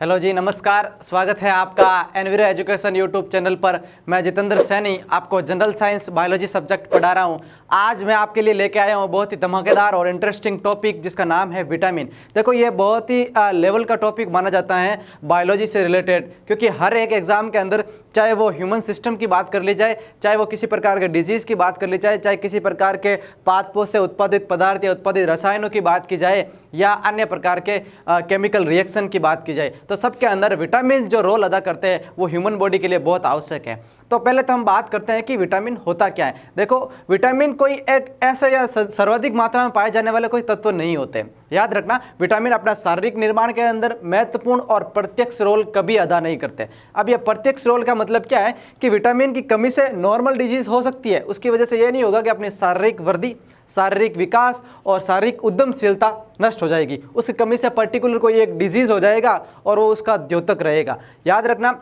Hello जी, नमस्कार। स्वागत है आपका एनवीरो एजुकेशन यूट्यूब चैनल पर। मैं जितेंद्र सैनी आपको जनरल साइंस बायोलॉजी सब्जेक्ट पढ़ा रहा हूं। आज मैं आपके लिए लेके आया हूं बहुत ही धमाकेदार और इंटरेस्टिंग टॉपिक जिसका नाम है विटामिन। देखो, ये बहुत ही लेवल का टॉपिक माना जाता है बायोलॉजी से रिलेटेड, क्योंकि हर एक एग्जाम के अंदर, चाहे वो ह्यूमन सिस्टम की बात कर ली जाए, चाहे वो किसी प्रकार के डिजीज़ की बात कर ली जाए, चाहे किसी प्रकार के पादपों से उत्पादित पदार्थ या उत्पादित रसायनों की बात की जाए, या अन्य प्रकार के केमिकल रिएक्शन की बात की जाए, तो सबके अंदर विटामिन जो रोल अदा करते हैं वो ह्यूमन बॉडी के लिए बहुत आवश्यक है। तो पहले तो हम बात करते हैं कि विटामिन होता क्या है। देखो, विटामिन कोई एक ऐसा या सर्वाधिक मात्रा में पाए जाने वाले कोई तत्व नहीं होते। याद रखना, विटामिन अपना शारीरिक निर्माण के अंदर महत्वपूर्ण और प्रत्यक्ष रोल कभी अदा नहीं करते। अब यह प्रत्यक्ष रोल का मतलब क्या है कि विटामिन की कमी से नॉर्मल डिजीज हो सकती है, उसकी वजह से यह नहीं होगा कि अपनी शारीरिक वृद्धि, शारीरिक विकास और शारीरिक उद्यमशीलता नष्ट हो जाएगी। उसकी कमी से पर्टिकुलर कोई एक डिजीज हो जाएगा और वो उसका द्योतक रहेगा। याद रखना,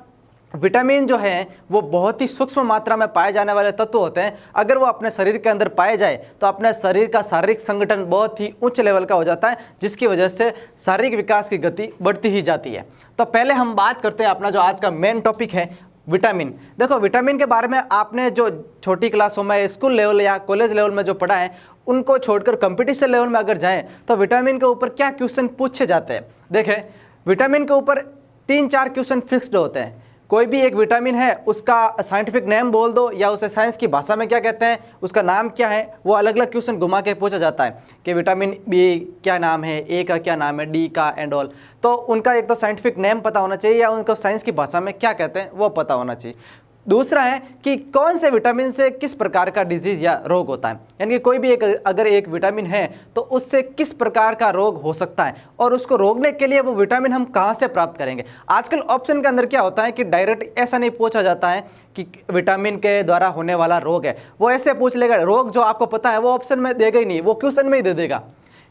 विटामिन जो है वो बहुत ही सूक्ष्म मात्रा में पाए जाने वाले तत्व होते हैं। अगर वो अपने शरीर के अंदर पाए जाए तो अपने शरीर का शारीरिक संगठन बहुत ही उच्च लेवल का हो जाता है, जिसकी वजह से शारीरिक विकास की गति बढ़ती ही जाती है। तो पहले हम बात करते हैं अपना जो आज का मेन टॉपिक है, विटामिन। देखो, विटामिन के बारे में आपने जो छोटी क्लासों में, स्कूल लेवल या कॉलेज लेवल में जो पढ़ा है, उनको छोड़कर कंपटीशन लेवल में अगर जाएं तो विटामिन के ऊपर क्या क्वेश्चन पूछे जाते हैं। देखें, विटामिन के ऊपर 3-4 क्वेश्चन फिक्स्ड होते हैं। कोई भी एक विटामिन है, उसका साइंटिफिक नेम बोल दो या उसे साइंस की भाषा में क्या कहते हैं, उसका नाम क्या है, वो अलग अलग क्वेश्चन घुमा के पूछा जाता है कि विटामिन बी क्या नाम है, ए का क्या नाम है, डी का एंड ऑल। तो उनका एक तो साइंटिफिक नेम पता होना चाहिए या उनको साइंस की भाषा में क्या कहते हैं वो पता होना चाहिए। दूसरा है कि कौन से विटामिन से किस प्रकार का डिजीज या रोग होता है, यानी कि कोई भी अगर एक विटामिन है तो उससे किस प्रकार का रोग हो सकता है और उसको रोकने के लिए वो विटामिन हम कहाँ से प्राप्त करेंगे। आजकल ऑप्शन के अंदर क्या होता है कि डायरेक्ट ऐसा नहीं पूछा जाता है कि विटामिन के द्वारा होने वाला रोग है, वो ऐसे पूछ लेगा, रोग जो आपको पता है वो ऑप्शन में देगा ही नहीं, वो क्वेश्चन में ही दे देगा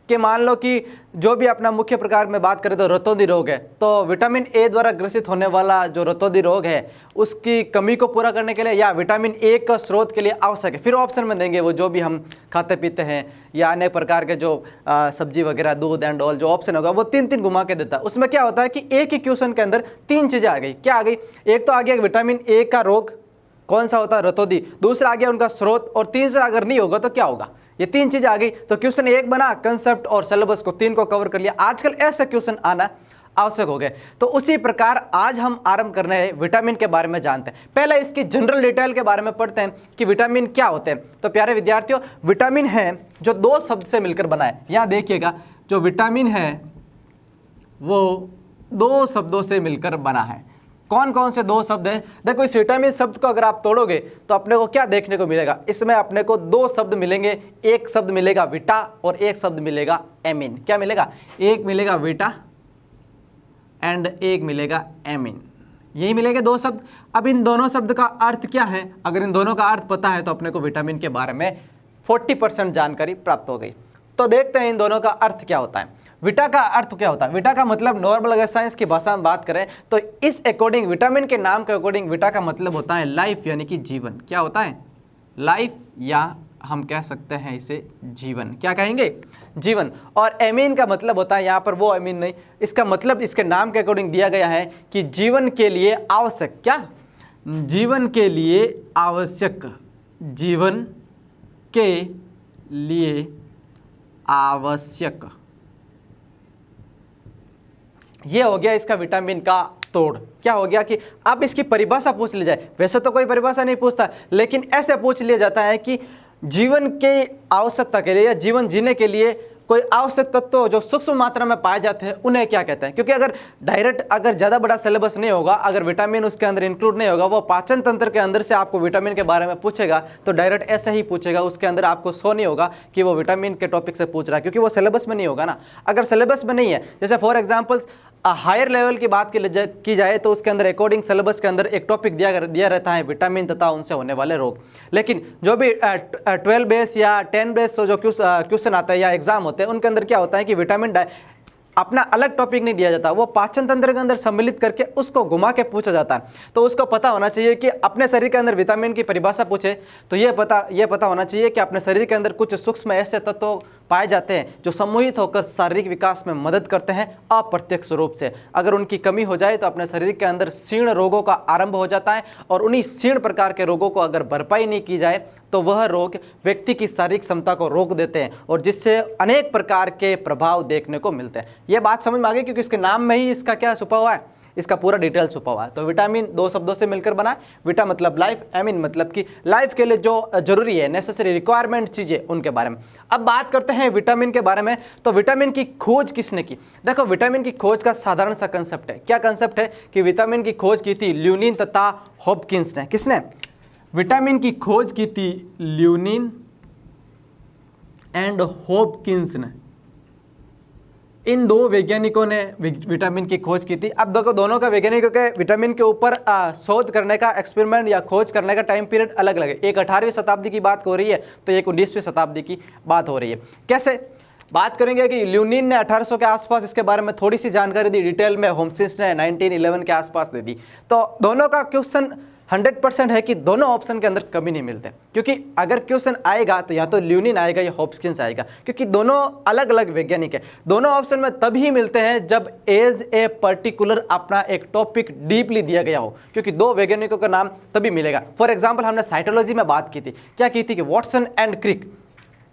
कि मान लो कि जो भी अपना मुख्य प्रकार में बात करें तो रतौंधी रोग है, तो विटामिन ए द्वारा ग्रसित होने वाला जो रतौंधी रोग है उसकी कमी को पूरा करने के लिए या विटामिन ए का स्रोत के लिए आवश्यक है, फिर ऑप्शन में देंगे वो जो भी हम खाते पीते हैं या अनेक प्रकार के जो सब्जी वगैरह, दूध एंड ऑल, जो ऑप्शन होगा वो 3-3 घुमा के देता है। उसमें क्या होता है कि एक ही क्वेश्चन के अंदर 3 चीज़ें आ गई। क्या आ गई? एक तो आ गया विटामिन ए का रोग कौन सा होता है, रतौंधी। दूसरा आ गया उनका स्रोत, और तीसरा अगर नहीं होगा तो क्या होगा। ये 3 चीजें आ गई तो क्वेश्चन 1 बना, कंसेप्ट और सिलेबस को 3 को कवर कर लिया। आजकल ऐसे क्वेश्चन आना आवश्यक हो गए। तो उसी प्रकार आज हम आरंभ करने हैं विटामिन के बारे में जानते हैं। पहले इसकी जनरल डिटेल के बारे में पढ़ते हैं कि विटामिन क्या होते हैं। तो प्यारे विद्यार्थियों, विटामिन है जो 2 शब्द से मिलकर बना है। यहाँ देखिएगा, जो विटामिन है वो 2 शब्दों से मिलकर बना है। कौन कौन से 2 शब्द हैं? देखो, इस विटामिन शब्द को अगर आप तोड़ोगे तो अपने को क्या देखने को मिलेगा? इसमें अपने को 2 शब्द मिलेंगे। एक शब्द मिलेगा विटा और एक शब्द मिलेगा एमिन। क्या मिलेगा? एक मिलेगा विटा एंड एक मिलेगा एमिन। यही मिलेंगे 2 शब्द। अब इन दोनों शब्द का अर्थ क्या है? अगर इन दोनों का अर्थ पता है तो अपने को विटामिन के बारे में 40% जानकारी प्राप्त हो गई। तो देखते हैं इन दोनों का अर्थ क्या होता है। विटा का अर्थ क्या होता है? विटा का मतलब नॉर्मल अगर साइंस की भाषा में बात करें तो इस अकॉर्डिंग, विटामिन के नाम के अकॉर्डिंग विटा का मतलब होता है लाइफ, यानी कि जीवन। क्या होता है? लाइफ, या हम कह सकते हैं इसे जीवन। क्या कहेंगे? जीवन। और एमीन का मतलब होता है, यहाँ पर वो एमीन नहीं, इसका मतलब इसके नाम के अकॉर्डिंग दिया गया है कि जीवन के लिए आवश्यक। क्या? जीवन के लिए आवश्यक, जीवन के लिए आवश्यक। ये हो गया इसका विटामिन का तोड़। क्या हो गया कि अब इसकी परिभाषा पूछ ली जाए, वैसे तो कोई परिभाषा नहीं पूछता, लेकिन ऐसे पूछ लिया जाता है कि जीवन की आवश्यकता के लिए या जीवन जीने के लिए कोई आवश्यक तत्व जो सूक्ष्म मात्रा में पाए जाते हैं उन्हें क्या कहते हैं। क्योंकि अगर डायरेक्ट, अगर ज़्यादा बड़ा सिलेबस नहीं होगा, अगर विटामिन उसके अंदर इंक्लूड नहीं होगा, वो पाचन तंत्र के अंदर से आपको विटामिन के बारे में पूछेगा तो डायरेक्ट ऐसे ही पूछेगा, उसके अंदर आपको शो नहीं होगा कि वो विटामिन के टॉपिक से पूछ रहा है, क्योंकि वो सिलेबस में नहीं होगा ना। अगर सिलेबस में नहीं है, जैसे फॉर एग्जाम्पल्स हायर लेवल की बात की जाए तो उसके अंदर अकॉर्डिंग सिलेबस के अंदर एक टॉपिक दिया रहता है विटामिन तथा उनसे होने वाले रोग। लेकिन जो भी 12 बेस या 10 बेस जो क्वेश्चन आता है या एग्जाम होते हैं, उनके अंदर क्या होता है कि विटामिन अपना अलग टॉपिक नहीं दिया जाता, वो पाचन तंत्र के अंदर सम्मिलित करके उसको घुमा के पूछा जाता है। तो उसको पता होना चाहिए कि अपने शरीर के अंदर विटामिन की परिभाषा पूछे तो ये पता होना चाहिए कि अपने शरीर के अंदर कुछ सूक्ष्म ऐसे तत्व पाए जाते हैं जो सम्मोहित होकर शारीरिक विकास में मदद करते हैं अप्रत्यक्ष रूप से। अगर उनकी कमी हो जाए तो अपने शरीर के अंदर क्षीण रोगों का आरंभ हो जाता है, और उन्हीं क्षीण प्रकार के रोगों को अगर भरपाई नहीं की जाए तो वह रोग व्यक्ति की शारीरिक क्षमता को रोक देते हैं, और जिससे अनेक प्रकार के प्रभाव देखने को मिलते हैं। यह बात समझ में आ गई, क्योंकि इसके नाम में ही इसका क्या छुपा हुआ है, इसका पूरा डिटेल छुपा हुआ है। तो विटामिन दो शब्दों से मिलकर बना है, विटा मतलब लाइफ, एमिन मतलब कि लाइफ के लिए जो जरूरी है, नेसेसरी रिक्वायरमेंट चीज़ें, उनके बारे में। अब बात करते हैं विटामिन के बारे में। तो विटामिन की खोज किसने की? देखो, विटामिन की खोज का साधारण सा कंसेप्ट है। क्या कंसेप्ट है कि विटामिन की खोज की थी ल्यूनिन तथा हॉपकिंस ने। किसने? विटामिन की खोज की थी ल्यूनिन एंड हॉपकिंस ने। इन दो वैज्ञानिकों ने विटामिन की खोज की थी। अब देखो, दोनों का वैज्ञानिकों के विटामिन के ऊपर शोध करने का, एक्सपेरिमेंट या खोज करने का टाइम पीरियड अलग अलग है। एक 18वीं शताब्दी की बात हो रही है, तो एक 19वीं शताब्दी की बात हो रही है। कैसे बात करेंगे कि ल्यूनिन ने 1800 के आसपास इसके बारे में थोड़ी सी जानकारी दी, डिटेल में होमसिस ने 1911 के आसपास दे दी। तो दोनों का क्वेश्चन 100% है कि दोनों ऑप्शन के अंदर कमी नहीं मिलते, क्योंकि अगर क्वेश्चन आएगा तो या तो ल्यूनिन आएगा या हॉपकिंस आएगा, क्योंकि दोनों अलग अलग वैज्ञानिक है। दोनों ऑप्शन में तभी मिलते हैं जब एज ए पर्टिकुलर अपना एक टॉपिक डीपली दिया गया हो, क्योंकि दो वैज्ञानिकों का नाम तभी मिलेगा। फॉर एग्जाम्पल, हमने साइटोलॉजी में बात की थी, क्या की थी कि वॉटसन एंड क्रिक,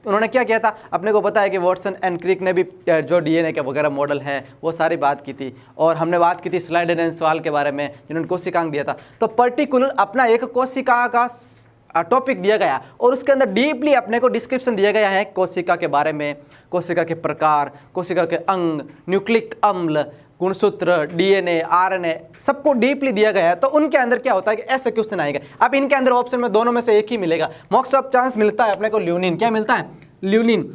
उन्होंने क्या किया था, अपने को पता है कि वॉटसन एंड क्रिक ने भी जो डीएनए के वगैरह मॉडल है वो सारी बात की थी। और हमने बात की थी स्लाइडेन एंड सवाल के बारे में, जिन्होंने कोशिकांक दिया था। तो पर्टिकुलर अपना एक कोशिका का टॉपिक दिया गया और उसके अंदर डीपली अपने को डिस्क्रिप्शन दिया गया है कोशिका के बारे में, कोशिका के प्रकार, कोशिका के अंग, न्यूक्लिक अम्ल, गुणसूत्र, डीएनए, आरएनए, सबको डीपली दिया गया है। तो उनके अंदर क्या होता है कि ऐसे क्वेश्चन आएगा। अब इनके अंदर ऑप्शन में दोनों में से एक ही मिलेगा। मोस्ट ऑफ चांस मिलता है अपने को ल्यूनिन। क्या मिलता है? ल्यूनिन।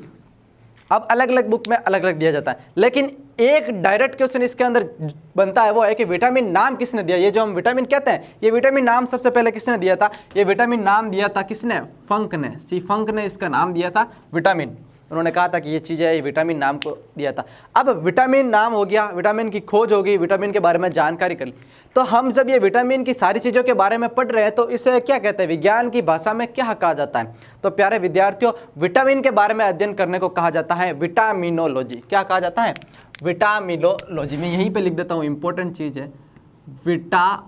अब अलग अलग बुक में अलग अलग दिया जाता है, लेकिन एक डायरेक्ट क्वेश्चन इसके अंदर बनता है, वो है कि विटामिन नाम किसने दिया? ये जो हम विटामिन कहते हैं, ये विटामिन नाम सबसे पहले किसने दिया था? ये विटामिन नाम दिया था किसने? फंक ने। सी फंक ने इसका नाम दिया था विटामिन। उन्होंने कहा था कि ये चीज़ है, ये विटामिन नाम को दिया था। अब विटामिन नाम हो गया, विटामिन की खोज होगी, विटामिन के बारे में जानकारी कर ली। तो हम जब ये विटामिन की सारी चीज़ों के बारे में पढ़ रहे हैं तो इसे क्या कहते हैं, विज्ञान की भाषा में क्या कहा जाता है? तो प्यारे विद्यार्थियों, विटामिन के बारे में अध्ययन करने को कहा जाता है विटामिनोलॉजी। क्या कहा जाता है? विटामिनोलॉजी। मैं यहीं पर लिख देता हूँ, इंपॉर्टेंट चीज़ है, विटामिनोलॉजी।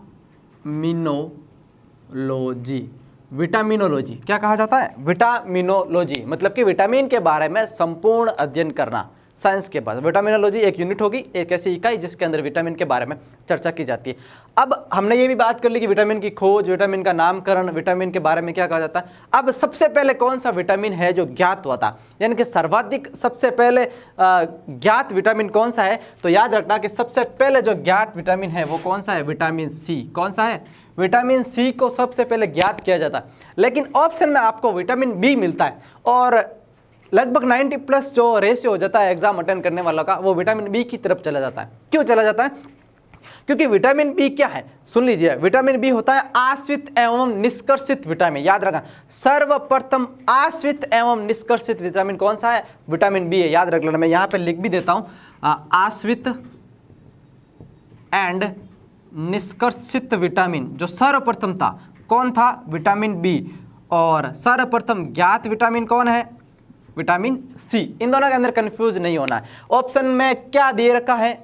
विटामिनोलॉजी क्या कहा जाता है? विटामिनोलॉजी मतलब कि विटामिन के बारे में संपूर्ण अध्ययन करना। साइंस के बाद विटामिनोलॉजी एक यूनिट होगी, एक ऐसी इकाई जिसके अंदर विटामिन के बारे में चर्चा की जाती है। अब हमने ये भी बात कर ली कि विटामिन की खोज, विटामिन का नामकरण, विटामिन के बारे में क्या कहा जाता है। अब सबसे पहले कौन सा विटामिन है जो ज्ञात हुआ था, यानी कि सर्वाधिक सबसे पहले ज्ञात विटामिन कौन सा है? तो याद रखना कि सबसे पहले जो ज्ञात विटामिन है वो कौन सा है? Vitamin C. कौन सा है? विटामिन सी को सबसे पहले ज्ञात किया जाता है। लेकिन ऑप्शन में आपको विटामिन बी मिलता है, और लगभग 90+ जो रेशियो हो जाता है एग्जाम अटेंड करने वालों का, वो विटामिन बी की तरफ चला जाता है। क्यों चला जाता है? क्योंकि विटामिन बी क्या है, सुन लीजिए। विटामिन बी होता है आश्रित एवं निष्कर्षित विटामिन। याद रखना, सर्वप्रथम आश्रित एवं निष्कर्षित विटामिन कौन सा है? विटामिन बी है। याद रख लेना, मैं यहाँ पे लिख भी देता हूँ, आश्रित एंड निष्कर्षित विटामिन जो सर्वप्रथम था, कौन था? Vitamin B. और सर्वप्रथम ज्ञात विटामिन कौन है? विटामिन सी। इन दोनों के अंदर कंफ्यूज नहीं होना है। ऑप्शन में क्या दे रखा है,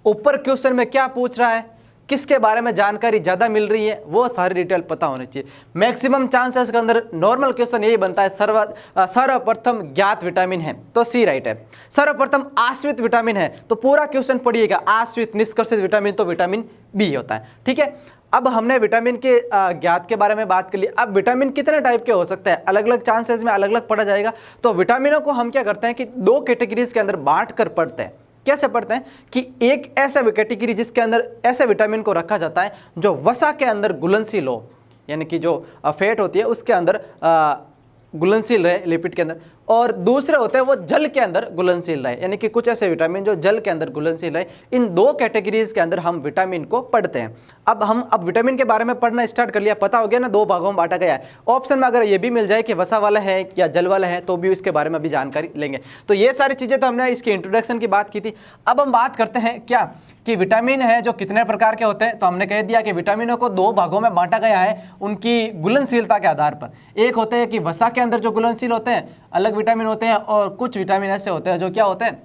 ऊपर क्वेश्चन में क्या पूछ रहा है, किसके बारे में जानकारी ज़्यादा मिल रही है, वो सारी डिटेल पता होनी चाहिए। मैक्सिमम चांसेस के अंदर नॉर्मल क्वेश्चन यही बनता है, सर्वप्रथम ज्ञात विटामिन है तो सी राइट है। सर्वप्रथम आश्रित विटामिन है तो पूरा क्वेश्चन पढ़िएगा, आश्रित निष्कर्षित विटामिन तो विटामिन बी होता है। ठीक है, अब हमने विटामिन के ज्ञात के बारे में बात कर ली। अब विटामिन कितने टाइप के हो सकते हैं, अलग अलग चांसेस में अलग अलग पढ़ा जाएगा। तो विटामिनों को हम क्या करते हैं कि दो कैटेगरीज के अंदर बांट कर पढ़ते हैं। कैसे पढ़ते हैं कि एक ऐसा कैटेगरी जिसके अंदर ऐसे विटामिन को रखा जाता है जो वसा के अंदर घुलनशील हो, यानी कि जो फैट होती है उसके अंदर घुलनशील रहे लिपिड के अंदर, और दूसरे होते हैं वो जल के अंदर घुलनशील रहे, यानी कि कुछ ऐसे विटामिन जो जल के अंदर घुलनशील रहे। इन दो कैटेगरीज के अंदर हम विटामिन को पढ़ते हैं। अब विटामिन के बारे में पढ़ना स्टार्ट कर लिया, पता हो गया ना, दो भागों में बांटा गया है। ऑप्शन में अगर ये भी मिल जाए कि वसा वाला है या जल वाला है तो भी इसके बारे में भी जानकारी लेंगे। तो ये सारी चीज़ें तो हमने इसकी इंट्रोडक्शन की बात की थी। अब हम बात करते हैं क्या कि विटामिन है जो कितने प्रकार के होते हैं, तो हमने कह दिया कि विटामिनों को 2 भागों में बांटा गया है उनकी घुलनशीलता के आधार पर। एक होते हैं कि वसा के अंदर जो घुलनशील होते हैं, अलग विटामिन होते हैं, और कुछ विटामिन ऐसे होते हैं जो क्या होते हैं,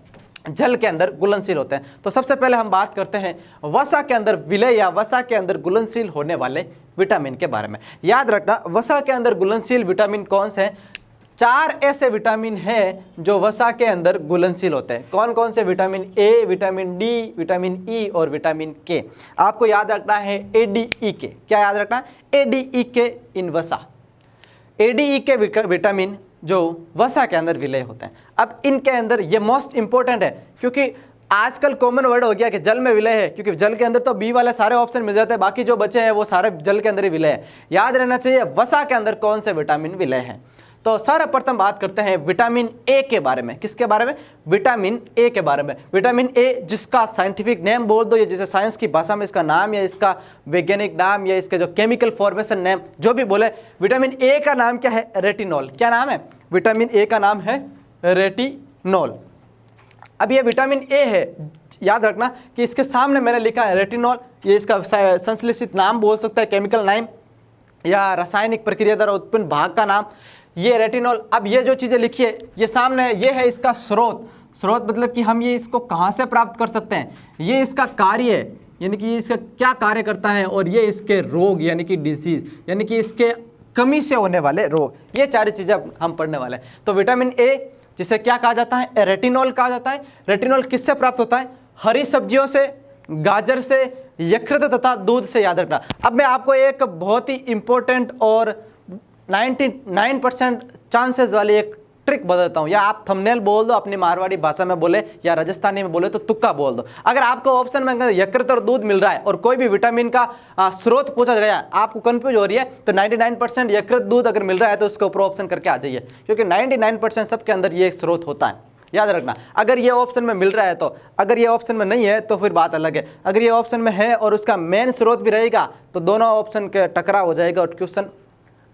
जल के अंदर घुलनशील होते हैं। तो सबसे पहले हम बात करते हैं वसा के अंदर विलय या वसा के अंदर घुलनशील होने वाले विटामिन के बारे में। याद रखना, वसा के अंदर घुलनशील विटामिन कौन से हैं? 4 ऐसे विटामिन हैं जो वसा के अंदर घुलनशील होते हैं। कौन कौन से? Vitamin A, vitamin D, vitamin E और विटामिन के। आपको याद रखना है ADE के। क्या याद रखना है? ADE के इन वसा। ADE के विटामिन जो वसा के अंदर विलय होते हैं। अब इनके अंदर ये मोस्ट इंपॉर्टेंट है, क्योंकि आजकल कॉमन वर्ड हो गया कि जल में विलय है, क्योंकि जल के अंदर तो बी वाले सारे ऑप्शन मिल जाते हैं, बाकी जो बचे हैं वो सारे जल के अंदर ही विलय है। याद रहना चाहिए वसा के अंदर कौन से विटामिन विलय हैं। तो सर्वप्रथम बात करते हैं विटामिन ए के बारे में। किसके बारे में? विटामिन ए के बारे में। विटामिन ए जिसका साइंटिफिक नेम बोल दो, या जैसे साइंस की भाषा में इसका नाम, या इसका वैज्ञानिक नाम, या इसके जो केमिकल फॉर्मेशन नेम जो भी बोले, विटामिन ए का नाम क्या है? रेटिनॉल। क्या नाम है? विटामिन ए का नाम है रेटिनॉल। अब ये विटामिन ए है, याद रखना कि इसके सामने मैंने लिखा है रेटिनॉल। ये इसका संश्लेषित नाम बोल सकता है, केमिकल नाम या रासायनिक प्रक्रिया द्वारा उत्पन्न भाग का नाम, ये रेटिनॉल। अब ये जो चीज़ें लिखी है ये सामने, ये है इसका स्रोत। स्रोत मतलब कि हम ये इसको कहाँ से प्राप्त कर सकते हैं, ये इसका कार्य है, यानी कि इसका क्या कार्य करता है, और ये इसके रोग यानी कि डिसीज, यानी कि इसके कमी से होने वाले रोग, ये 4 चीज़ें हम पढ़ने वाले हैं। तो विटामिन ए जिसे क्या कहा जाता है? रेटिनॉल कहा जाता है। रेटिनॉल किससे प्राप्त होता है? हरी सब्जियों से, गाजर से, यकृत तथा दूध से। याद रखना। अब मैं आपको एक बहुत ही इंपॉर्टेंट और 99% चांसेस वाली एक ट्रिक बताता हूँ, या आप थंबनेल बोल दो, अपनी मारवाड़ी भाषा में बोले या राजस्थानी में बोले तो तुक्का बोल दो। अगर आपको ऑप्शन में यकृत और दूध मिल रहा है और कोई भी विटामिन का स्रोत पूछा गया, आपको कंफ्यूज हो रही है, तो 99% यकृत दूध अगर मिल रहा है तो उसके ऊपर ऑप्शन करके आ जाइए, क्योंकि 99% सबके अंदर ये स्रोत होता है। याद रखना, अगर ये ऑप्शन में मिल रहा है तो, अगर ये ऑप्शन में नहीं है तो फिर बात अलग है। अगर ये ऑप्शन में है और उसका मेन स्रोत भी रहेगा तो दोनों ऑप्शन के टकराव हो जाएगा और क्वेश्चन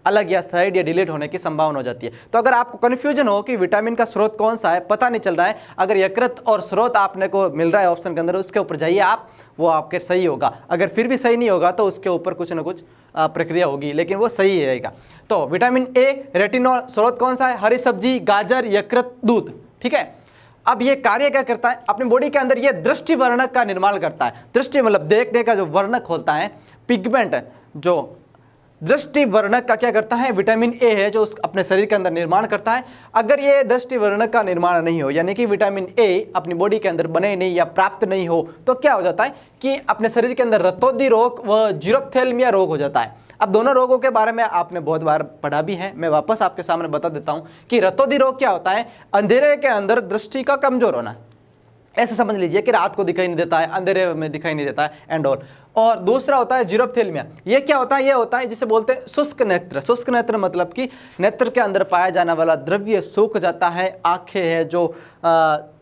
अलग या साइड या डिलीट होने की संभावना हो जाती है। तो अगर आपको कन्फ्यूजन हो कि विटामिन का स्रोत कौन सा है, पता नहीं चल रहा है, अगर यकृत और स्रोत आपने को मिल रहा है ऑप्शन के अंदर, उसके ऊपर जाइए आप, वो आपके सही होगा। अगर फिर भी सही नहीं होगा तो उसके ऊपर कुछ ना कुछ प्रक्रिया होगी, लेकिन वो सही रहेगा। तो विटामिन ए, रेटिनॉल, स्रोत कौन सा है? हरी सब्जी, गाजर, यकृत, दूध। ठीक है। अब ये कार्य क्या करता है? अपनी बॉडी के अंदर ये दृष्टि वर्णक का निर्माण करता है। दृष्टि मतलब देखने का जो वर्णक होता है, पिगमेंट, जो दृष्टि वर्णक का क्या करता है? विटामिन ए है जो अपने शरीर के अंदर निर्माण करता है। अगर ये दृष्टि वर्णक का निर्माण नहीं हो, यानी कि विटामिन ए अपनी बॉडी के अंदर बने नहीं या प्राप्त नहीं हो, तो क्या हो जाता है कि अपने शरीर के अंदर रतौंधी रोग व जीरोप्थेल्मिया रोग हो जाता है। अब दोनों रोगों के बारे में आपने बहुत बार पढ़ा भी है, मैं वापस आपके सामने बता देता हूं कि रतौंधी रोग क्या होता है? अंधेरे के अंदर दृष्टि का कमजोर होना, ऐसे समझ लीजिए कि रात को दिखाई नहीं देता है, अंधेरे में दिखाई नहीं देता है एंड ऑल। और दूसरा होता है जीरोप्थेल्मिया। ये क्या होता है? ये होता है जिसे बोलते हैं शुष्क नेत्र। शुष्क नेत्र मतलब कि नेत्र के अंदर पाया जाने वाला द्रव्य सूख जाता है, आंखें है जो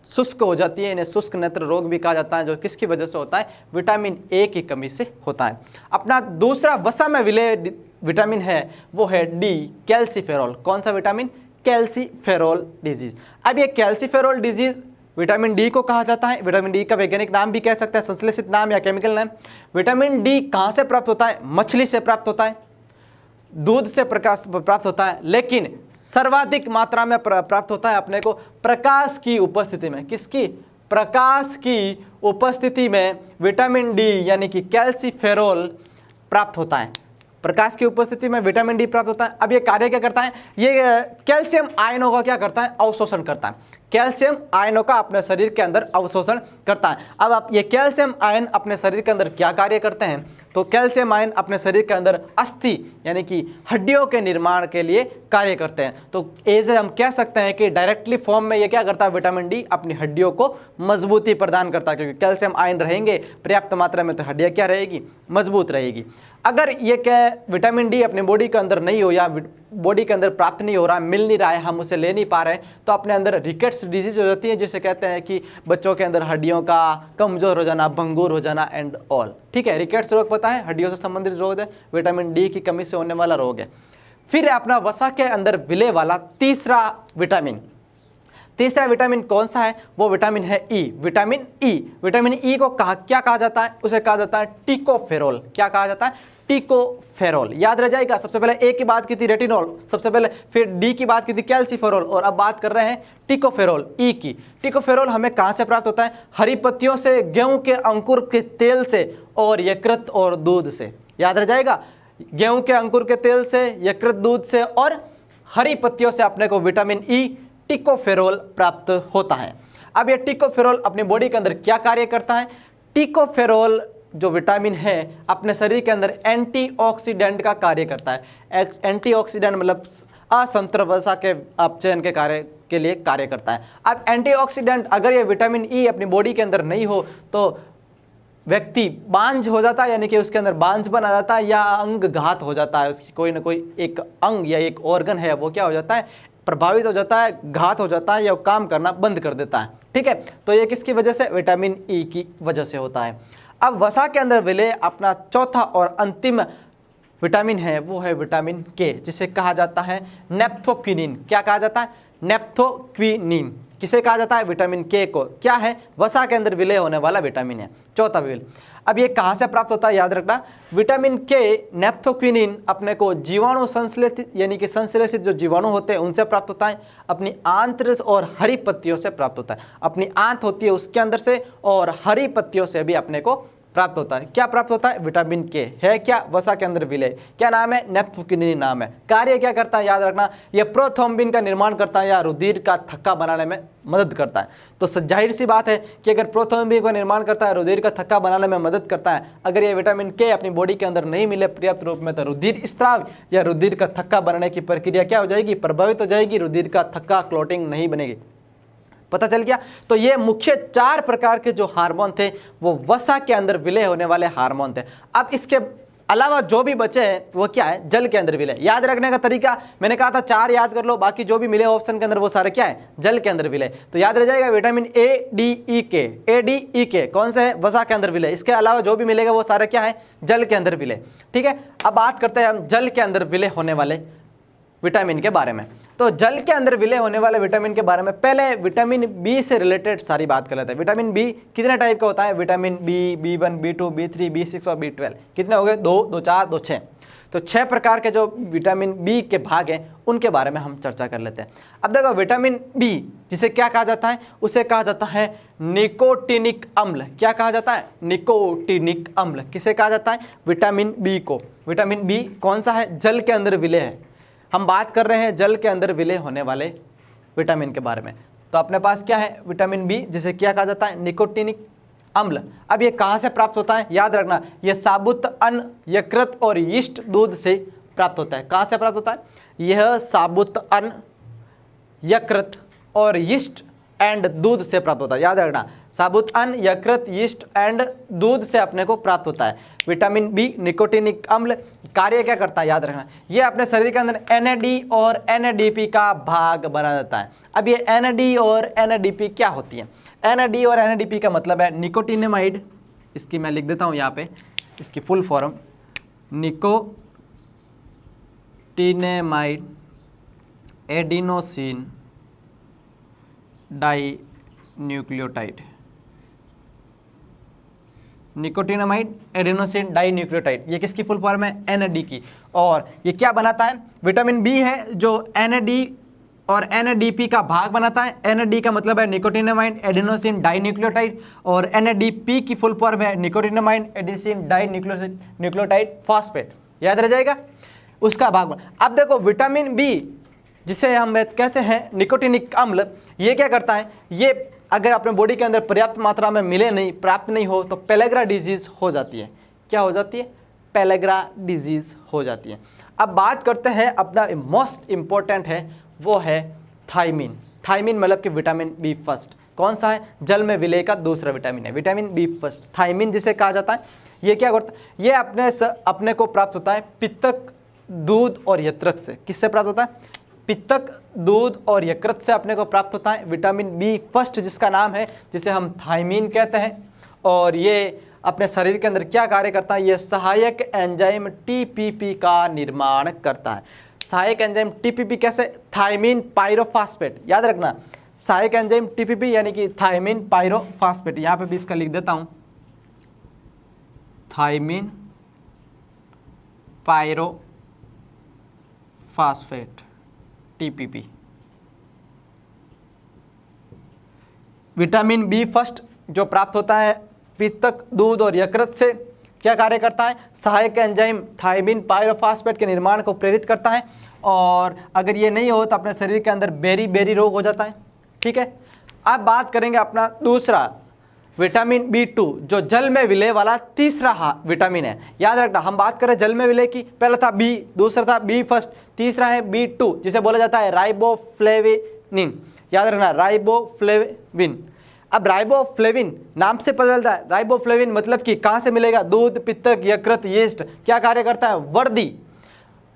शुष्क हो जाती है, इन्हें शुष्क नेत्र रोग भी कहा जाता है, जो किसकी वजह से होता है? विटामिन ए की कमी से होता है। अपना दूसरा वसा में विलय विटामिन है वो है डी, कैल्सीफेरॉल। कौन सा विटामिन? Calciferol disease. अब ये कैल्सीफेरॉल डिजीज विटामिन डी को कहा जाता है। विटामिन डी का वैज्ञानिक नाम भी कह सकते हैं, संश्लेषित नाम या केमिकल नाम। विटामिन डी कहाँ से प्राप्त होता है? मछली से प्राप्त होता है, दूध से प्राप्त होता है, लेकिन सर्वाधिक मात्रा में प्राप्त होता है अपने को प्रकाश की उपस्थिति में। किसकी? प्रकाश की उपस्थिति में विटामिन डी यानी कि कैल्सीफेरॉल प्राप्त होता है। प्रकाश की उपस्थिति में विटामिन डी प्राप्त होता है। अब ये कार्य क्या करता है? ये कैल्शियम आयनों का क्या करता है? अवशोषण करता है। कैल्शियम आयनों का अपने शरीर के अंदर अवशोषण करता है। अब आप ये कैल्शियम आयन अपने शरीर के अंदर क्या कार्य करते हैं? तो कैल्शियम आयन अपने शरीर के अंदर अस्थि यानी कि हड्डियों के निर्माण के लिए कार्य करते हैं। तो एज हम कह सकते हैं कि डायरेक्टली फॉर्म में ये क्या करता है? विटामिन डी अपनी हड्डियों को मजबूती प्रदान करता है, क्योंकि कैल्शियम आयन रहेंगे पर्याप्त मात्रा में तो हड्डियाँ क्या रहेगी? मजबूत रहेगी। अगर ये क्या विटामिन डी अपने बॉडी के अंदर नहीं हो या बॉडी के अंदर प्राप्त नहीं हो रहा, मिल नहीं रहा है, हम उसे ले नहीं पा रहे हैं, तो अपने अंदर रिकेट्स डिजीज हो जाती है, जिसे कहते हैं कि बच्चों के अंदर हड्डियों का कमजोर हो जाना, भंगुर हो जाना एंड ऑल। ठीक है, रिकेट्स रोग पता है, हड्डियों से संबंधित रोग है, विटामिन डी की कमी से होने वाला रोग है। फिर अपना वसा के अंदर विलय वाला तीसरा विटामिन। तीसरा विटामिन कौन सा है, वो विटामिन है ई, विटामिन ई। विटामिन ई को क्या कहा जाता है, उसे कहा जाता है टिकोफेरोल। क्या कहा जाता है, टिकोफेरोल। याद रह जाएगा, सबसे पहले ए की बात की थी रेटिनॉल, सबसे पहले फिर डी की बात की थी कैल्सीफेरोल, और अब बात कर रहे हैं टिकोफेरोल, ई की। टिकोफेरोल हमें कहाँ से प्राप्त होता है, हरी पत्तियों से, गेहूं के अंकुर के तेल से और यकृत और दूध से। याद रह जाएगा, गेहूं के अंकुर के तेल से, यकृत दूध से और हरी पत्तियों से अपने को विटामिन ई टिकोफेरोल प्राप्त होता है। अब ये टिकोफेरोल अपनी बॉडी के अंदर क्या कार्य करता है, टिकोफेरोल जो विटामिन है अपने शरीर के अंदर एंटीऑक्सीडेंट का कार्य करता है। एंटीऑक्सीडेंट मतलब असंतृप्त वसा के अपचयन के कार्य के लिए कार्य करता है। अब एंटीऑक्सीडेंट अगर ये विटामिन ई अपनी बॉडी के अंदर नहीं हो तो व्यक्ति बांझ हो जाता है, यानी कि उसके अंदर बांझपन आ जाता है या अंग घात हो जाता है, उसकी कोई ना कोई एक अंग या एक ऑर्गन है वो क्या हो जाता है, प्रभावित हो जाता है, घात हो जाता है या काम करना बंद कर देता है। ठीक है, तो ये किसकी वजह से, विटामिन ई की वजह से होता है। अब वसा के अंदर विलय अपना चौथा और अंतिम विटामिन है, वो है विटामिन के, जिसे कहा जाता है नेप्थोक्विनिन। क्या कहा जाता है, नेप्थोक्विनिन। किसे कहा जाता है, विटामिन के को। क्या है, वसा के अंदर विलय होने वाला विटामिन है, चौथा विलय। अब ये कहाँ से प्राप्त होता है, याद रखना, विटामिन के नेप्थोक्विनिन अपने को जीवाणु संश्लेषित यानी कि संश्लेषित जो जीवाणु होते हैं उनसे प्राप्त होता है, अपनी आंत्र और हरी पत्तियों से प्राप्त होता है। अपनी आंत होती है उसके अंदर से और हरी पत्तियों से भी अपने को प्राप्त होता है। क्या प्राप्त होता है, विटामिन के है क्या, वसा के अंदर विलय। क्या नाम है, नेप्थोक्विनिन नाम है। कार्य क्या करता है, याद रखना, यह प्रोथ्रोम्बिन का निर्माण करता है या रुधिर का थक्का बनाने में मदद करता है। तो जाहिर सी बात है कि अगर प्रोथ्रोम्बिन का निर्माण करता है, रुधिर का थक्का बनाने में मदद करता है, अगर ये विटामिन के अपनी बॉडी के अंदर नहीं मिले पर्याप्त रूप में तो रुधिर स्त्राव या रुधिर का थक्का बनाने की प्रक्रिया क्या हो जाएगी, प्रभावित हो जाएगी, रुधिर का थक्का क्लॉटिंग नहीं बनेगी। पता चल गया। तो ये मुख्य 4 प्रकार के जो हार्मोन थे वो वसा के अंदर विलय होने वाले हार्मोन थे। अब इसके अलावा जो भी बचे हैं वो क्या है, जल के अंदर विलय। याद रखने का तरीका मैंने कहा था 4 याद कर लो, बाकी जो भी मिले ऑप्शन के अंदर वो सारे क्या है, जल के अंदर विलय। तो याद रह जाएगा विटामिन ए डी ई के, ए डी ई के कौन सा है, वसा के अंदर विलय। इसके अलावा जो भी मिलेगा वो सारे क्या है, जल के अंदर विलय। ठीक है, अब बात करते हैं हम जल के अंदर विलय होने वाले विटामिन के बारे में। तो जल के अंदर विलय होने वाले विटामिन के बारे में पहले विटामिन बी से रिलेटेड सारी बात कर लेते हैं। विटामिन बी कितने टाइप का होता है, vitamin B, B1, B2, B3, B6 और B12। कितने हो गए, 2, 2, 4, 2, 6। तो 6 प्रकार के जो विटामिन बी के भाग हैं उनके बारे में हम चर्चा कर लेते हैं। अब देखो विटामिन बी जिसे क्या कहा जाता है, उसे कहा जाता है निकोटिनिक अम्ल। क्या कहा जाता है, निकोटिनिक अम्ल। किसे कहा जाता है, विटामिन बी को। विटामिन बी कौन सा है, जल के अंदर विलय है। हम बात कर रहे हैं जल के अंदर विलय होने वाले विटामिन के बारे में। तो अपने पास क्या है, विटामिन बी जिसे क्या कहा जाता है, निकोटिनिक अम्ल। अब ये कहाँ से प्राप्त होता है, याद रखना, ये साबुत अन्न, यकृत और यीस्ट दूध से प्राप्त होता है। कहाँ से प्राप्त होता है, यह साबुत अन्न, यकृत और यीस्ट एंड दूध से प्राप्त होता है। याद रखना, साबुत अन्न, यकृत, यीस्ट एंड दूध से अपने को प्राप्त होता है। विटामिन बी निकोटिनिक अम्ल कार्य क्या करता है, याद रखना, ये अपने शरीर के अंदर NAD और NADP का भाग बना देता है। अब ये NAD और NADP क्या होती है, NAD और NADP का मतलब है निकोटिनेमाइड। इसकी मैं लिख देता हूँ यहाँ पे, इसकी full form nicotinamide adenosine dinucleotide. Nicotinamide adenosine dinucleotide, ये किसकी फुल फॉर्म है, NAD की। और ये क्या बनाता है, विटामिन बी है जो NAD और NADP का भाग बनाता है। NAD का मतलब है निकोटिनामाइड एडेनोसिन डाई न्यूक्लियोटाइड और NADP की फुल फॉर्म है nicotinamide adenosine dinucleotide phosphate. याद रह जाएगा, उसका भाग। अब देखो विटामिन बी जिसे हम कहते हैं निकोटिनिक अम्ल, ये क्या करता है, ये अगर अपने बॉडी के अंदर पर्याप्त मात्रा में मिले नहीं, प्राप्त नहीं हो तो पेलेग्रा डिजीज हो जाती है। क्या हो जाती है, पेलेग्रा डिजीज हो जाती है। अब बात करते हैं अपना मोस्ट इंपॉर्टेंट है, वो है थायमिन। थायमिन मतलब कि विटामिन बी फर्स्ट। कौन सा है, जल में विलय का दूसरा विटामिन है, विटामिन बी फर्स्ट। थायमिन जिसे कहा जाता है, ये क्या करता है, ये अपने को प्राप्त होता है पित्तक, दूध और यकृत से। किससे प्राप्त होता है, पित्तक, दूध और यकृत से अपने को प्राप्त होता है विटामिन बी फर्स्ट, जिसका नाम है, जिसे हम थायमिन कहते हैं। और ये अपने शरीर के अंदर क्या कार्य करता है, ये सहायक एंजाइम TPP का निर्माण करता है। सहायक एंजाइम TPP कैसे, थायमिन पायरोफॉस्फेट। याद रखना, सहायक एंजाइम टीपीपी यानी कि थायमिन पायरोफॉस्फेट, यहाँ पे भी इसका लिख देता हूँ, thiamine pyrophosphate TPP. Vitamin B first जो प्राप्त होता है पित्तक, दूध और यकृत से, क्या कार्य करता है, सहायक एंजाइम थायमिन पायरोफॉस्फेट के निर्माण को प्रेरित करता है, और अगर ये नहीं हो तो अपने शरीर के अंदर बेरी बेरी रोग हो जाता है। ठीक है, अब बात करेंगे अपना दूसरा विटामिन बी2 जो जल में विलय वाला तीसरा विटामिन है। याद रखना, हम बात करें जल में विलय की, पहला था बी, दूसरा था बी फर्स्ट, तीसरा है बी2 जिसे बोला जाता है राइबोफ्लेविन। याद रखना, राइबोफ्लेविन। अब राइबोफ्लेविन नाम से पता चलता है, राइबोफ्लेविन मतलब कि कहाँ से मिलेगा, दूध, पित्तक, यकृत, यीस्ट। क्या कार्य करता है, वर्दी,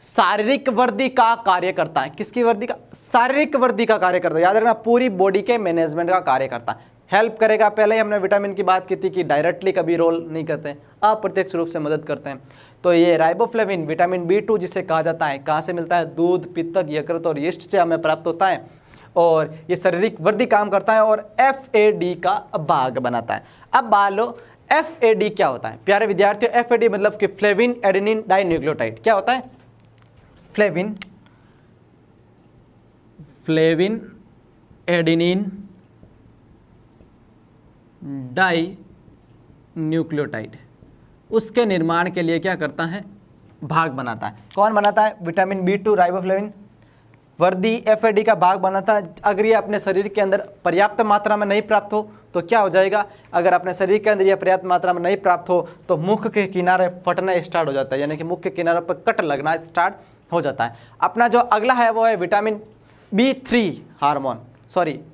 शारीरिक वृद्धि का कार्य करता है। किसकी वृद्धि का, शारीरिक वृद्धि का कार्य करता है। याद रखना, पूरी बॉडी के मैनेजमेंट का कार्य करता है, हेल्प करेगा। पहले ही हमने विटामिन की बात की थी कि डायरेक्टली कभी रोल नहीं करते हैं, अप्रत्यक्ष रूप से मदद करते हैं। तो ये राइबोफ्लेविन विटामिन बी2 जिसे कहा जाता है, कहाँ से मिलता है, दूध, पित्तक, यकृत और यीस्ट से हमें प्राप्त होता है, और ये शारीरिक वृद्धि काम करता है और FAD का भाग बनाता है। अब मान लो FAD क्या होता है प्यारे विद्यार्थियों, FAD मतलब कि फ्लेविन एडेनिन डाइन्यूक्लियोटाइड। क्या होता है, फ्लेविन एडेनिन डाई न्यूक्लियोटाइड, उसके निर्माण के लिए क्या करता है, भाग बनाता है। कौन बनाता है, विटामिन बी2 राइबोफ्लेविन वर्दी FAD का भाग बनाता है। अगर ये अपने शरीर के अंदर पर्याप्त मात्रा में नहीं प्राप्त हो तो क्या हो जाएगा, अगर अपने शरीर के अंदर ये पर्याप्त मात्रा में नहीं प्राप्त हो तो मुख के किनारे फटना स्टार्ट हो जाता है, यानी कि मुख के किनारों पर कट लगना स्टार्ट हो जाता है। अपना जो अगला है वो है vitamin B3 hormone,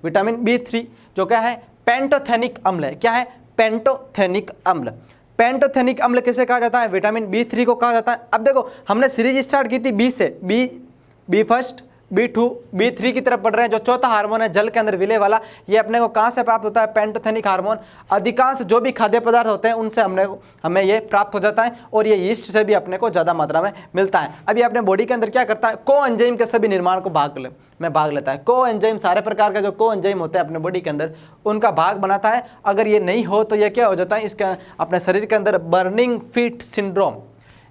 vitamin B3 जो क्या है, पेंटोथेनिक अम्ल है। क्या है, पेंटोथेनिक अम्ल। पेंटोथेनिक अम्ल किसे कहा जाता है, विटामिन B3 को कहा जाता है। अब देखो, हमने सीरीज स्टार्ट की थी बी से, बी फर्स्ट, B2, B3 की तरफ बढ़ रहे हैं। जो चौथा हार्मोन है जल के अंदर विलय वाला, ये अपने को कहाँ से प्राप्त होता है, पेंटोथेनिक हार्मोन। अधिकांश जो भी खाद्य पदार्थ होते हैं उनसे हमें ये प्राप्त हो जाता है, और ये यीस्ट से भी अपने को ज़्यादा मात्रा में मिलता है। अभी अपने बॉडी के अंदर क्या करता है, को एंजाइम के सभी निर्माण को भाग लेता है। को एंजाइम सारे प्रकार का जो को एंजाइम होते हैं अपने बॉडी के अंदर उनका भाग बनाता है। अगर ये नहीं हो तो ये क्या हो जाता है, इसका अपने शरीर के अंदर बर्निंग फीट सिंड्रोम,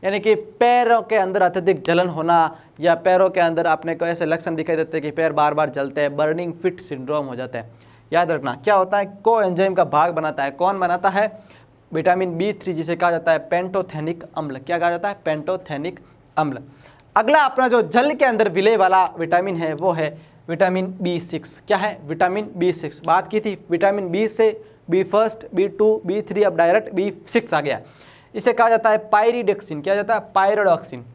यानी कि पैरों के अंदर अत्यधिक जलन होना, या पैरों के अंदर अपने को ऐसे लक्षण दिखाई देते हैं कि पैर बार बार जलते हैं, बर्निंग फिट सिंड्रोम हो जाता है। याद रखना, क्या होता है, को एंजाइम का भाग बनाता है। कौन बनाता है, विटामिन B3 जिसे कहा जाता है पेंटोथेनिक अम्ल। क्या कहा जाता है, पेंटोथेनिक अम्ल। अगला अपना जो जल के अंदर विलय वाला विटामिन है वो है विटामिन B6। क्या है, विटामिन B6। बात की थी विटामिन बी से, बी फर्स्ट, B2, B3, अब डायरेक्ट B6 आ गया। इसे कहा जाता है पायरिडोक्सिन। क्या जाता है, पायरोडॉक्सिन।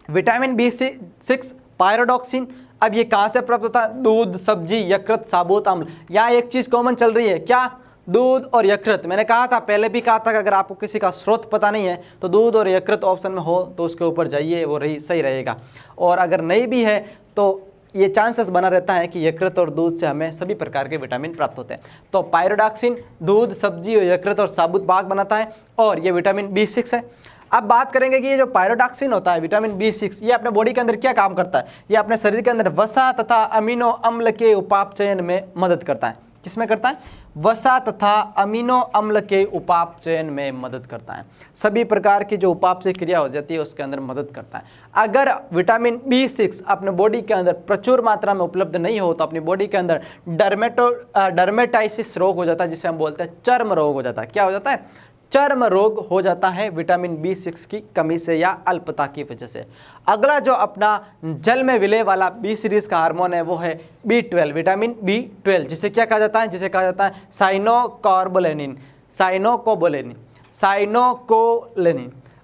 Vitamin B6 pyridoxine. अब ये कहाँ से प्राप्त होता है, दूध, सब्जी, यकृत, साबुत अम्ल। यहाँ एक चीज़ कॉमन चल रही है, क्या, दूध और यकृत। मैंने कहा था, पहले भी कहा था कि अगर आपको किसी का स्रोत पता नहीं है तो दूध और यकृत ऑप्शन में हो तो उसके ऊपर जाइए, वो सही रहेगा। और अगर नहीं भी है तो ये चांसेस बना रहता है कि यकृत और दूध से हमें सभी प्रकार के विटामिन प्राप्त होते हैं। तो पायरोडॉक्सिन दूध, सब्जी और यकृत और साबुत भाग बनाता है, और ये विटामिन B6 है। अब बात करेंगे कि ये जो पायरोडॉक्सिन होता है विटामिन B6, ये अपने बॉडी के अंदर क्या काम करता है, ये अपने शरीर के अंदर वसा तथा अमीनो अम्ल के उपापचयन में मदद करता है। किसमें करता है, वसा तथा अमीनो अम्ल के उपापचयन में मदद करता है। सभी प्रकार की जो उपापचय क्रिया हो जाती है उसके अंदर मदद करता है। अगर विटामिन B6 अपने बॉडी के अंदर प्रचुर मात्रा में उपलब्ध नहीं हो तो अपनी बॉडी के अंदर डर्मेटाइसिस रोग हो जाता है, जिसे हम बोलते हैं चर्म रोग हो जाता है। क्या हो जाता है, चर्म रोग हो जाता है विटामिन B6 की कमी से या अल्पता की वजह से। अगला जो अपना जल में विलय वाला B सीरीज का हार्मोन है वो है B12, विटामिन B12 जिसे क्या कहा जाता है, जिसे कहा जाता है साइनोकोलेनिन।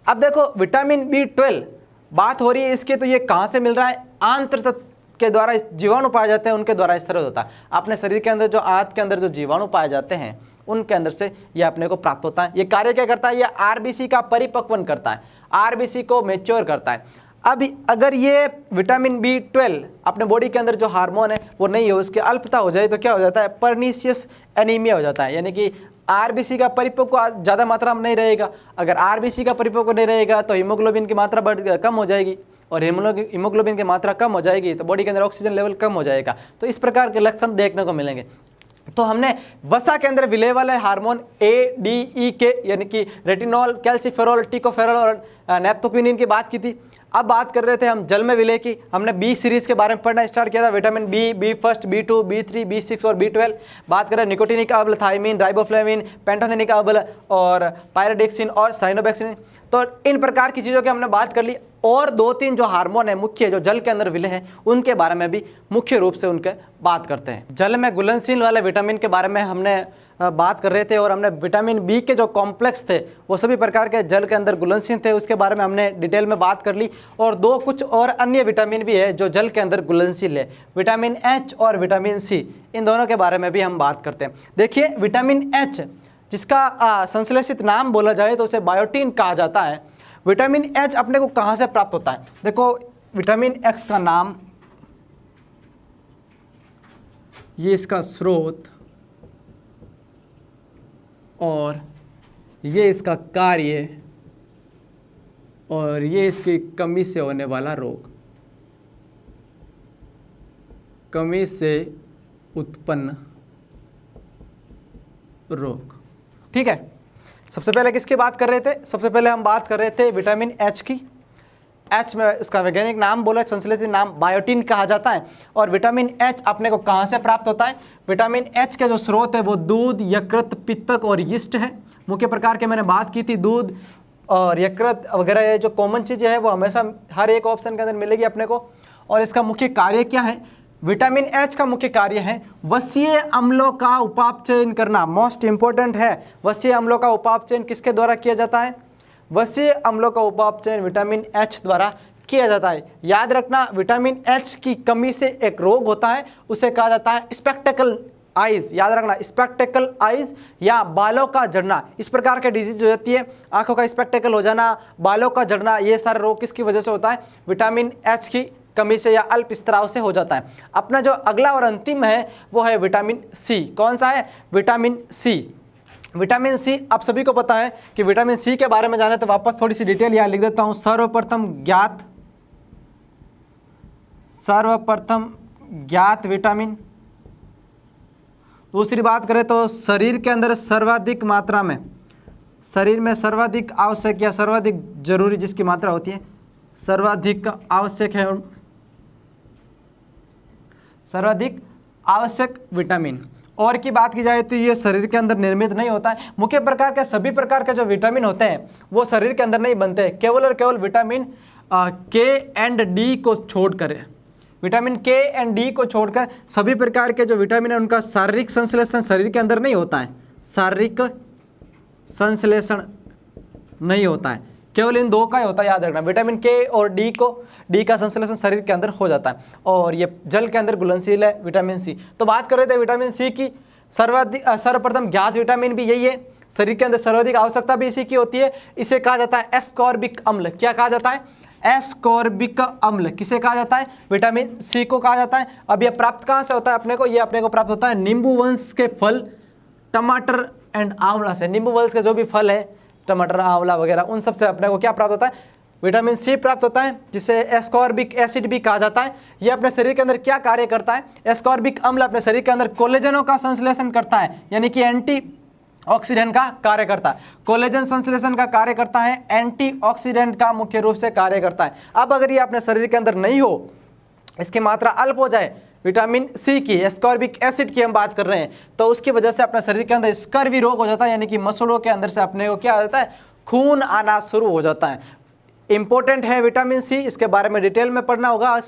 अब देखो विटामिन B12 बात हो रही है इसके, तो ये कहाँ से मिल रहा है, आंत्र तत्व के द्वारा जीवाणु पाए जाते हैं उनके द्वारा स्रावित होता है। अपने शरीर के अंदर जो आंत के अंदर जो जीवाणु पाए जाते हैं उनके अंदर से ये अपने को प्राप्त होता है। ये कार्य क्या करता है, ये RBC का परिपक्वन करता है, RBC को मैच्योर करता है। अब अगर ये विटामिन B12 अपने बॉडी के अंदर जो हार्मोन है वो नहीं हो, उसकी अल्पता हो जाए तो क्या हो जाता है, पर्नीशियस एनीमिया हो जाता है, यानी कि RBC का परिपक्व ज़्यादा मात्रा में नहीं रहेगा। अगर RBC का परिपक्व नहीं रहेगा तो हीमोग्लोबिन की मात्रा कम हो जाएगी, और हीमोग्लोबिन की मात्रा कम हो जाएगी तो बॉडी के अंदर ऑक्सीजन लेवल कम हो जाएगा। तो इस प्रकार के लक्षण देखने को मिलेंगे। तो हमने वसा के अंदर विलेय वाले हार्मोन ए, डी, ई के यानी कि रेटिनॉल, कैल्सिफेरॉल, टिकोफेरॉल और नेप्थोक्विनिन की बात की थी। अब बात कर रहे थे हम जल में विलेय की। हमने बी सीरीज के बारे में पढ़ना स्टार्ट किया था, vitamin B, B first, B2, B3, B6 और B12। बात करें निकोटिनिक अम्ल, थायमिन, राइबोफ्लेविन, पेंटोथेनिक अम्ल और पायरोडिक्सिन और साइनोबैक्सिन। तो इन प्रकार की चीज़ों की हमने बात कर ली। और 2-3 जो हार्मोन है मुख्य जो जल के अंदर विलेय है उनके बारे में भी मुख्य रूप से उनके बात करते हैं। जल में घुलनशील वाले विटामिन के बारे में हमने बात कर रहे थे और हमने विटामिन बी के जो कॉम्प्लेक्स थे वो सभी प्रकार के जल के अंदर घुलनशील थे, उसके बारे में हमने डिटेल में बात कर ली। और कुछ और अन्य विटामिन भी है जो जल के अंदर घुलनशील है, विटामिन एच और विटामिन सी, इन दोनों के बारे में भी हम बात करते हैं। देखिए विटामिन एच जिसका संश्लेषित नाम बोला जाए तो उसे बायोटीन कहा जाता है। विटामिन एच अपने को कहाँ से प्राप्त होता है? देखो विटामिन एक्स का नाम, ये इसका स्रोत और ये इसका कार्य और ये इसकी कमी से होने वाला रोग, कमी से उत्पन्न रोग। ठीक है, सबसे पहले किसकी बात कर रहे थे? सबसे पहले हम बात कर रहे थे विटामिन एच की। एच में इसका वैज्ञानिक नाम बोला, संश्लेषित नाम बायोटीन कहा जाता है। और विटामिन एच अपने को कहाँ से प्राप्त होता है? विटामिन एच के जो स्रोत है वो दूध, यकृत, पित्तक और यीस्ट है। मुख्य प्रकार के मैंने बात की थी, दूध और यकृत वगैरह ये जो कॉमन चीज़ें हैं वो हमेशा हर एक ऑप्शन के अंदर मिलेगी अपने को। और इसका मुख्य कार्य क्या है? विटामिन एच का मुख्य कार्य है वसीय अम्लों का उपापचयन करना। मोस्ट इंपॉर्टेंट है, वसीय अम्लों का उपापचयन किसके द्वारा किया जाता है? वसीय अम्लों का उपापचयन विटामिन एच द्वारा किया जाता है। याद रखना, विटामिन एच की कमी से एक रोग होता है, उसे कहा जाता है स्पेक्टेकल आइज। याद रखना, स्पेक्टेकल आइज या बालों का झड़ना, इस प्रकार के डिजीज हो जाती है। आंखों का स्पेक्टेकल हो जाना, बालों का झड़ना, ये सारे रोग किसकी वजह से होता है? विटामिन एच की कमी से या अल्प स्त्राव से हो जाता है। अपना जो अगला और अंतिम है वो है विटामिन सी। कौन सा है? विटामिन सी। विटामिन सी आप सभी को पता है कि विटामिन सी के बारे में जाने तो वापस थोड़ी सी डिटेल यहाँ लिख देता हूँ। सर्वप्रथम ज्ञात विटामिन। दूसरी बात करें तो शरीर के अंदर सर्वाधिक मात्रा में, शरीर में सर्वाधिक आवश्यक या सर्वाधिक जरूरी जिसकी मात्रा होती है, सर्वाधिक आवश्यक है, सर्वाधिक आवश्यक विटामिन। और की बात की जाए तो ये शरीर के अंदर निर्मित नहीं होता है। मुख्य प्रकार के सभी प्रकार के जो विटामिन होते हैं वो शरीर के अंदर नहीं बनते, केवल और केवल विटामिन के एंड डी को छोड़कर, विटामिन के एंड डी को छोड़कर सभी प्रकार के जो विटामिन है उनका शारीरिक संश्लेषण शरीर के अंदर नहीं होता है, शारीरिक संश्लेषण नहीं होता है, केवल इन दो का ही होता है। याद रखना, विटामिन के और डी का संश्लेषण शरीर के अंदर हो जाता है और ये जल के अंदर घुलनशील है विटामिन सी। तो बात कर रहे थे विटामिन सी की, सर्वप्रथम ज्ञात विटामिन भी यही है, शरीर के अंदर सर्वाधिक आवश्यकता भी इसी की होती है। इसे कहा जाता है एस्कॉर्बिक अम्ल। क्या कहा जाता है? एस्कॉर्बिक अम्ल। किसे कहा जाता है? विटामिन सी को कहा जाता है। अब यह प्राप्त कहाँ से होता है अपने को? ये अपने को प्राप्त होता है नींबू वंश के फल, टमाटर एंड आंवला से। नींबू वंश के जो भी फल है, टमाटर, आंवला वगैरह, उन सब से अपने को क्या प्राप्त होता है? विटामिन सी प्राप्त होता है, जिसे एस्कॉर्बिक एसिड भी कहा जाता है। ये अपने शरीर के अंदर क्या कार्य करता है? एस्कॉर्बिक अम्ल अपने शरीर के अंदर कोलेजनों का संश्लेषण करता है, यानी कि एंटीऑक्सीडेंट का कार्य करता है। कोलेजन संश्लेषण का कार्य करता है, एंटीऑक्सीडेंट का मुख्य रूप से कार्य करता है। अब अगर ये अपने शरीर के अंदर नहीं हो, इसकी मात्रा अल्प हो जाए, विटामिन सी की, एस्कॉर्बिक एसिड की हम बात कर रहे हैं, तो उसकी वजह से अपने शरीर के अंदर स्कर्वी रोग हो जाता है, यानी कि मसलों के अंदर से अपने को क्या हो जाता है? खून आना शुरू हो जाता है। इंपॉर्टेंट है विटामिन सी, इसके बारे में डिटेल में पढ़ना होगा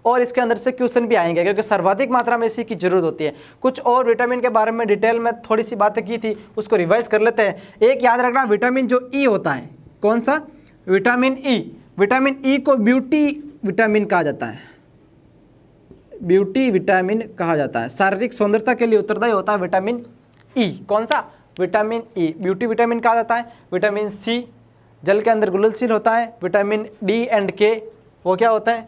और इसके अंदर से क्वेश्चन भी आएंगे क्योंकि सर्वाधिक मात्रा में इसी की जरूरत होती है। कुछ और विटामिन के बारे में डिटेल में थोड़ी सी बातें की थी, उसको रिवाइज कर लेते हैं। एक याद रखना, विटामिन जो ई होता है, कौन सा? Vitamin E. विटामिन ई को ब्यूटी विटामिन कहा जाता है, ब्यूटी विटामिन कहा जाता है। शारीरिक सौंदर्यता के लिए उत्तरदायी होता है विटामिन ई। कौन सा? विटामिन ई ब्यूटी विटामिन कहा जाता है। विटामिन सी जल के अंदर घुलनशील होता है। विटामिन डी एंड के वो क्या होता है?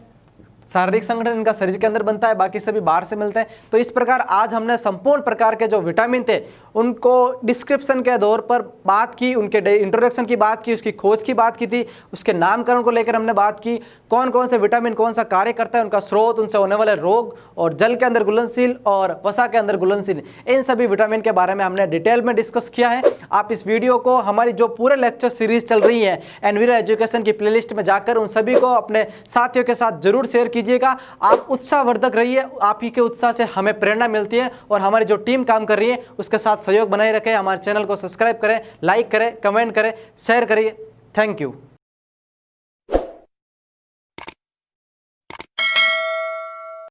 शारीरिक संगठन इनका शरीर के अंदर बनता है, बाकी सभी बाहर से मिलते हैं। तो इस प्रकार आज हमने संपूर्ण प्रकार के जो विटामिन थे उनको डिस्क्रिप्शन के दौर पर बात की, उनके इंट्रोडक्शन की बात की, उसकी खोज की बात की थी, उसके नामकरण को लेकर हमने बात की, कौन कौन से विटामिन कौन सा कार्य करता है, उनका स्रोत, उनसे होने वाले रोग, और जल के अंदर घुलनशील और वसा के अंदर घुलनशील, इन सभी विटामिन के बारे में हमने डिटेल में डिस्कस किया है। आप इस वीडियो को हमारी जो पूरे लेक्चर सीरीज चल रही है एनवीरा एजुकेशन की प्लेलिस्ट में जाकर उन सभी को अपने साथियों के साथ जरूर शेयर कीजिएगा। आप उत्साहवर्धक रहिए, आप ही के उत्साह से हमें प्रेरणा मिलती है और हमारी जो टीम काम कर रही है उसके साथ सहयोग बनाए रखें। हमारे चैनल को सब्सक्राइब करें, लाइक करें, कमेंट करें, शेयर करिए। Thank you.